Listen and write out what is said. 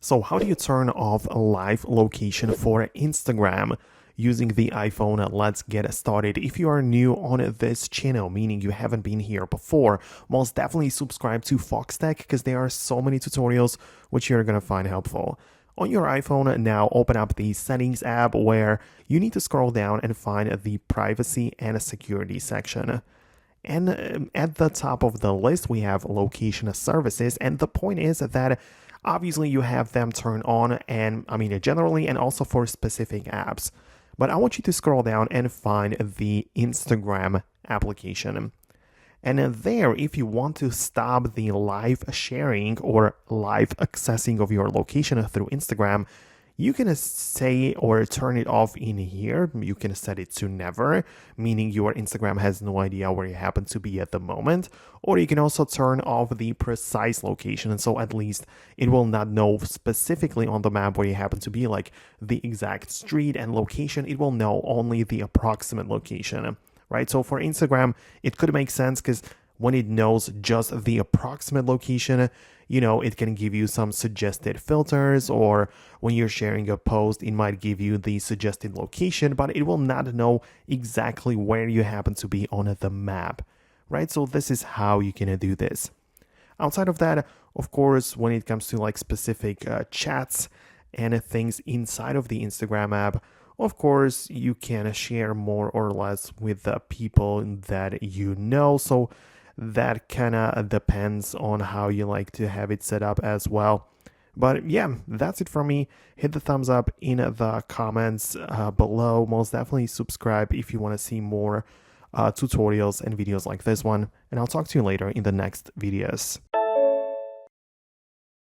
So how do you turn off live location for Instagram using the iPhone? Let's get started. If you are new on this channel, meaning you haven't been here before, most definitely subscribe to Foxtecc because there are so many tutorials which you're going to find helpful. On your iPhone, now open up the Settings app where you need to scroll down and find the Privacy and Security section. And at the top of the list, we have location services. And the point is that obviously you have them turned on, and generally, and also for specific apps. But I want you to scroll down and find the Instagram application. And there, if you want to stop the live sharing or live accessing of your location through Instagram, you can say or turn it off in here. You can set it to never, meaning your Instagram has no idea where you happen to be at the moment. Or you can also turn off the precise location, and so at least it will not know specifically on the map where you happen to be, like the exact street and location. It will know only the approximate location, right? So for Instagram, it could make sense because when it knows just the approximate location, it can give you some suggested filters, or when you're sharing a post, it might give you the suggested location, but it will not know exactly where you happen to be on the map, right? So this is how you can do this. Outside of that, of course, when it comes to like specific chats and things inside of the Instagram app, of course, you can share more or less with the people that you know. So that kind of depends on how you like to have it set up as well. But yeah, that's it from me. Hit the thumbs up in the comments below. Most definitely subscribe if you want to see more tutorials and videos like this one. And I'll talk to you later in the next videos.